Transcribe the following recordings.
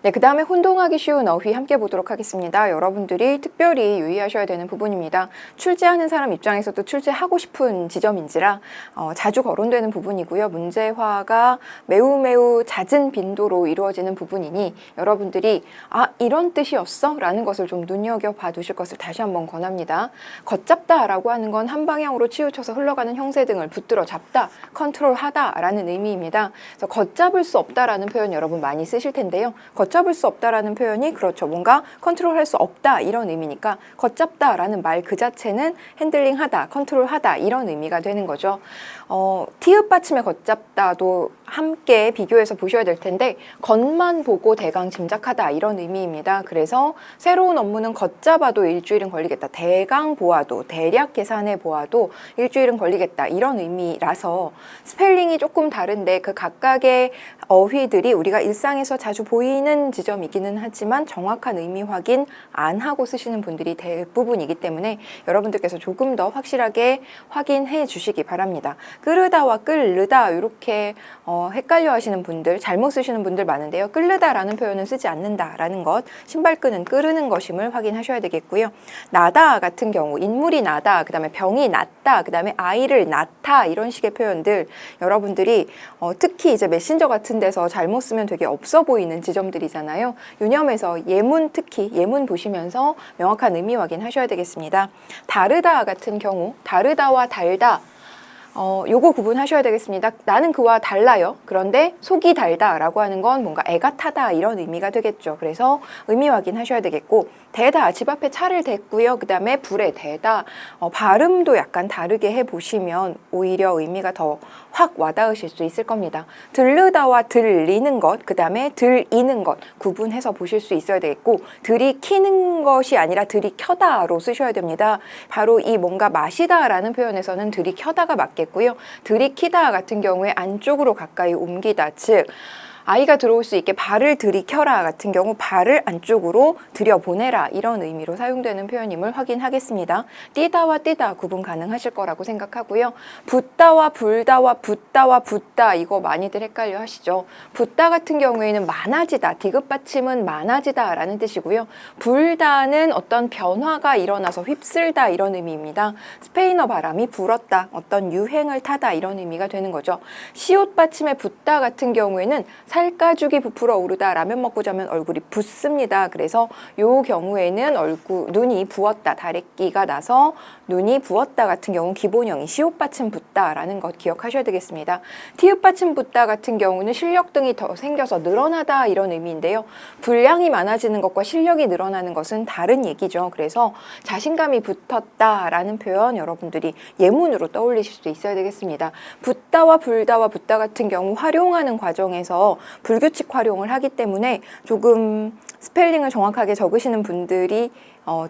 네, 그 다음에 혼동하기 쉬운 어휘 함께 보도록 하겠습니다. 여러분들이 특별히 유의하셔야 되는 부분입니다. 출제하는 사람 입장에서도 출제하고 싶은 지점인지라 자주 거론되는 부분이고요. 문제화가 매우 잦은 빈도로 이루어지는 부분이니 여러분들이 이런 뜻이었어? 라는 것을 좀 눈여겨봐 두실 것을 다시 한번 권합니다. 걷잡다 라고 하는 건 한 방향으로 치우쳐서 흘러가는 형세 등을 붙들어 잡다, 컨트롤하다 라는 의미입니다. 그래서 걷잡을 수 없다라는 표현 여러분 많이 쓰실 텐데요. 걷잡을 수 없다라는 표현이 그렇죠. 뭔가 컨트롤할 수 없다 이런 의미니까 걷잡다라는 말 그 자체는 핸들링하다, 컨트롤하다 이런 의미가 되는 거죠. 티읕 받침의 걷잡다도 함께 비교해서 보셔야 될 텐데 겉만 보고 대강 짐작하다 이런 의미입니다. 그래서 새로운 업무는 걷잡아도 일주일은 걸리겠다. 대강 보아도 대략 계산해 보아도 일주일은 걸리겠다 이런 의미라서 스펠링이 조금 다른데 그 각각의 어휘들이 우리가 일상에서 자주 보이는 지점이기는 하지만 정확한 의미 확인 안 하고 쓰시는 분들이 대부분이기 때문에 여러분들께서 조금 더 확실하게 확인해 주시기 바랍니다. 끓으다와 끓르다 이렇게 헷갈려 하시는 분들, 잘못 쓰시는 분들 많은데요. 끓르다라는 표현은 쓰지 않는다라는 것, 신발끈은 끓는 것임을 확인하셔야 되겠고요. 나다 같은 경우 인물이 나다, 그 다음에 병이 낫다, 그 다음에 아이를 낳다 이런 식의 표현들 여러분들이 특히 이제 메신저 같은 데서 잘못 쓰면 되게 없어 보이는 지점들이잖아요. 유념해서 예문, 특히 예문 보시면서 명확한 의미 확인하셔야 되겠습니다. 다르다 같은 경우 다르다와 달다 요거 구분하셔야 되겠습니다. 나는 그와 달라요. 그런데 속이 달다 라고 하는 건 뭔가 애가 타다 이런 의미가 되겠죠. 그래서 의미 확인하셔야 되겠고 대다, 집 앞에 차를 댔고요. 그 다음에 불에 대다, 발음도 약간 다르게 해보시면 오히려 의미가 더 확 와닿으실 수 있을 겁니다. 들르다와 들리는 것, 그 다음에 들이는 것 구분해서 보실 수 있어야 되겠고 들이키는 것이 아니라 들이켜다로 쓰셔야 됩니다. 바로 이 뭔가 마시다 라는 표현에서는 들이켜다가 맞겠고요. 들이키다 같은 경우에 안쪽으로 가까이 옮기다, 즉 아이가 들어올 수 있게 발을 들이켜라 같은 경우 발을 안쪽으로 들여보내라 이런 의미로 사용되는 표현임을 확인하겠습니다. 뛰다와 뛰다 구분 가능하실 거라고 생각하고요. 붓다와 불다와 붓다와 붓다 이거 많이들 헷갈려 하시죠. 붓다 같은 경우에는 많아지다, 디귿 받침은 많아지다 라는 뜻이고요. 불다는 어떤 변화가 일어나서 휩쓸다 이런 의미입니다. 스페인어 바람이 불었다, 어떤 유행을 타다 이런 의미가 되는 거죠. 시옷 받침의 붓다 같은 경우에는 살가죽이 부풀어 오르다, 라면 먹고 자면 얼굴이 붓습니다. 그래서 요 경우에는 눈이 부었다, 다래끼가 나서 눈이 부었다 같은 경우 기본형이 시옷 받침 붓다 라는 것 기억하셔야 되겠습니다. 티읕 받침 붓다 같은 경우는 실력 등이 더 생겨서 늘어나다 이런 의미인데요. 분량이 많아지는 것과 실력이 늘어나는 것은 다른 얘기죠. 그래서 자신감이 붙었다 라는 표현 여러분들이 예문으로 떠올리실 수 있어야 되겠습니다. 붓다와 불다와 붓다 같은 경우 활용하는 과정에서 불규칙 활용을 하기 때문에 조금 스펠링을 정확하게 적으시는 분들이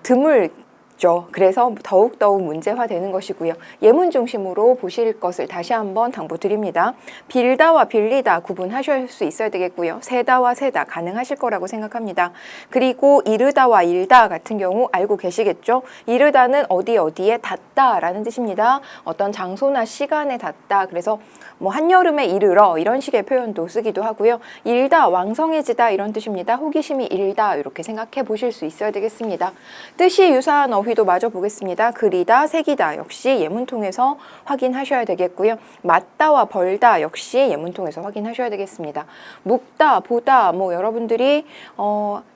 드물죠. 그래서 더욱더욱 문제화되는 것이고요. 예문 중심으로 보실 것을 다시 한번 당부드립니다. 빌다와 빌리다 구분하실 수 있어야 되겠고요. 세다와 세다 가능하실 거라고 생각합니다. 그리고 이르다와 일다 같은 경우 알고 계시겠죠? 이르다는 어디에 닿다 라는 뜻입니다. 어떤 장소나 시간에 닿다. 그래서 뭐 한여름에 이르러 이런 식의 표현도 쓰기도 하고요. 일다, 왕성해지다 이런 뜻입니다. 호기심이 일다 이렇게 생각해 보실 수 있어야 되겠습니다. 뜻이 유사한 어휘도 마저 보겠습니다. 그리다, 새기다 역시 예문 통해서 확인하셔야 되겠고요. 맞다와 벌다 역시 예문 통해서 확인하셔야 되겠습니다. 묵다, 보다 뭐 여러분들이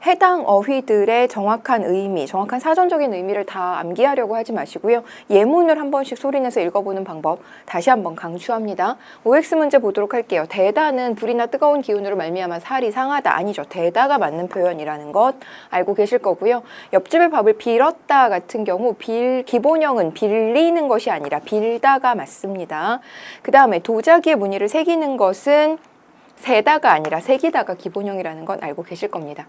해당 어휘들의 정확한 의미, 정확한 사전적인 의미를 다 암기하려고 하지 마시고요. 예문을 한 번씩 소리내서 읽어보는 방법 다시 한번 강추합니다. OX 문제 보도록 할게요. 대다는 불이나 뜨거운 기운으로 말미암아 살이 상하다. 아니죠. 대다가 맞는 표현이라는 것 알고 계실 거고요. 옆집의 밥을 빌었다 같은 경우 기본형은 빌리는 것이 아니라 빌다가 맞습니다. 그 다음에 도자기의 무늬를 새기는 것은 세다가 아니라 새기다가 기본형이라는 건 알고 계실 겁니다.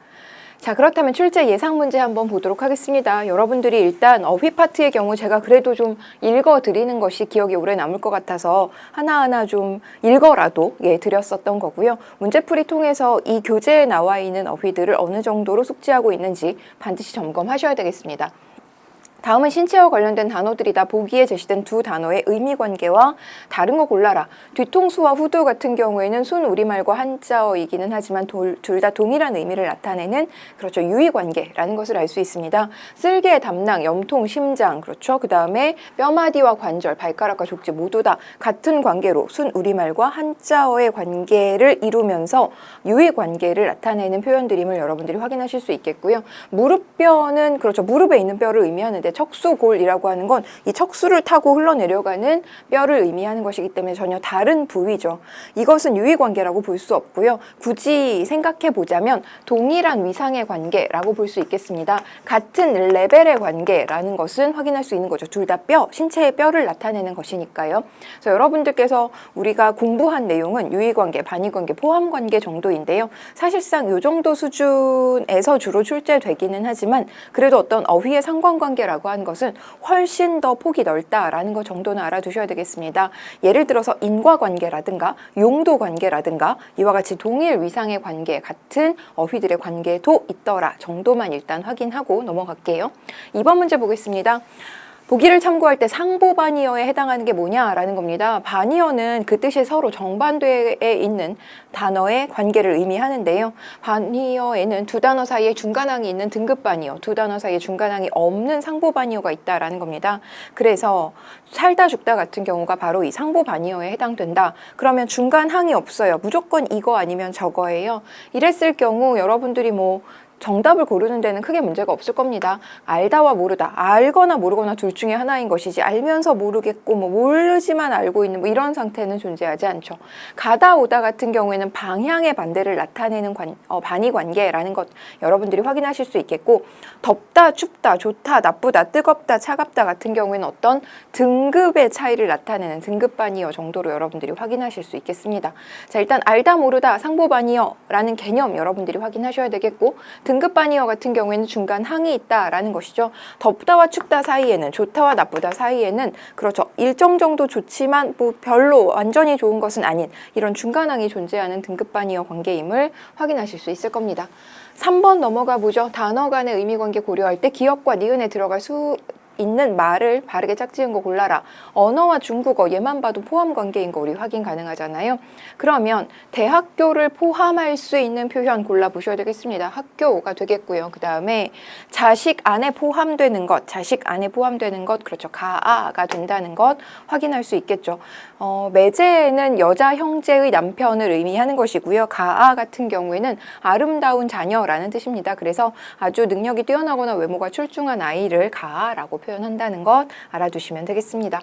자, 그렇다면 출제 예상 문제 한번 보도록 하겠습니다. 여러분들이 일단 어휘 파트의 경우 제가 그래도 좀 읽어드리는 것이 기억에 오래 남을 것 같아서 하나하나 좀 읽어라도 드렸었던 거고요. 문제풀이 통해서 이 교재에 나와 있는 어휘들을 어느 정도로 숙지하고 있는지 반드시 점검하셔야 되겠습니다. 다음은 신체와 관련된 단어들이다. 보기에 제시된 두 단어의 의미 관계와 다른 거 골라라. 뒤통수와 후두 같은 경우에는 순 우리말과 한자어이기는 하지만 둘 다 동일한 의미를 나타내는 그렇죠. 유의 관계라는 것을 알 수 있습니다. 쓸개, 담낭, 염통, 심장 그렇죠. 그 다음에 뼈마디와 관절, 발가락과 족지 모두 다 같은 관계로 순 우리말과 한자어의 관계를 이루면서 유의 관계를 나타내는 표현들임을 여러분들이 확인하실 수 있겠고요. 무릎뼈는 그렇죠. 무릎에 있는 뼈를 의미하는데 척수골이라고 하는 건 이 척수를 타고 흘러내려가는 뼈를 의미하는 것이기 때문에 전혀 다른 부위죠. 이것은 유의관계라고 볼 수 없고요. 굳이 생각해 보자면 동일한 위상의 관계라고 볼 수 있겠습니다. 같은 레벨의 관계라는 것은 확인할 수 있는 거죠. 둘 다 뼈, 신체의 뼈를 나타내는 것이니까요. 그래서 여러분들께서 우리가 공부한 내용은 유의관계, 반의관계, 포함관계 정도인데요. 사실상 이 정도 수준에서 주로 출제되기는 하지만 그래도 어떤 어휘의 상관관계라고 하는 것은 훨씬 더 폭이 넓다라는 것 정도는 알아두셔야 되겠습니다. 예를 들어서 인과관계라든가 용도관계라든가 이와 같이 동일 위상의 관계, 같은 어휘들의 관계도 있더라 정도만 일단 확인하고 넘어갈게요. 2번 문제 보겠습니다. 보기를 참고할 때 상보반의어에 해당하는 게 뭐냐라는 겁니다. 반의어는 그 뜻이 서로 정반대에 있는 단어의 관계를 의미하는데요. 반의어에는 두 단어 사이에 중간항이 있는 등급반의어, 두 단어 사이에 중간항이 없는 상보반의어가 있다라는 겁니다. 그래서 살다 죽다 같은 경우가 바로 이 상보반의어에 해당된다. 그러면 중간항이 없어요. 무조건 이거 아니면 저거예요. 이랬을 경우 여러분들이 정답을 고르는 데는 크게 문제가 없을 겁니다. 알다와 모르다, 알거나 모르거나 둘 중에 하나인 것이지 알면서 모르겠고 모르지만 알고 있는 이런 상태는 존재하지 않죠. 가다 오다 같은 경우에는 방향의 반대를 나타내는 반의 관계라는 것 여러분들이 확인하실 수 있겠고 덥다, 춥다, 좋다, 나쁘다, 뜨겁다, 차갑다 같은 경우에는 어떤 등급의 차이를 나타내는 등급 반의어 정도로 여러분들이 확인하실 수 있겠습니다. 자, 일단 알다 모르다 상보 반의어라는 개념 여러분들이 확인하셔야 되겠고 등급 반의어 같은 경우에는 중간 항이 있다라는 것이죠. 덥다와 춥다 사이에는 좋다와 나쁘다 사이에는 그렇죠. 일정 정도 좋지만 별로 완전히 좋은 것은 아닌 이런 중간항이 존재하는 등급 반의어 관계임을 확인하실 수 있을 겁니다. 3번 넘어가 보죠. 단어 간의 의미 관계 고려할 때 기역과 니은에 들어갈 수 있는 말을 바르게 짝지은 거 골라라. 언어와 중국어 얘만 봐도 포함 관계인 거 우리 확인 가능하잖아요. 그러면 대학교를 포함할 수 있는 표현 골라보셔야 되겠습니다. 학교가 되겠고요. 그 다음에 자식 안에 포함되는 것, 자식 안에 포함되는 것, 그렇죠. 가아가 된다는 것 확인할 수 있겠죠. 매제는 여자 형제의 남편을 의미하는 것이고요. 가아 같은 경우에는 아름다운 자녀라는 뜻입니다. 그래서 아주 능력이 뛰어나거나 외모가 출중한 아이를 가아라고 표현한다는 것 알아두시면 되겠습니다.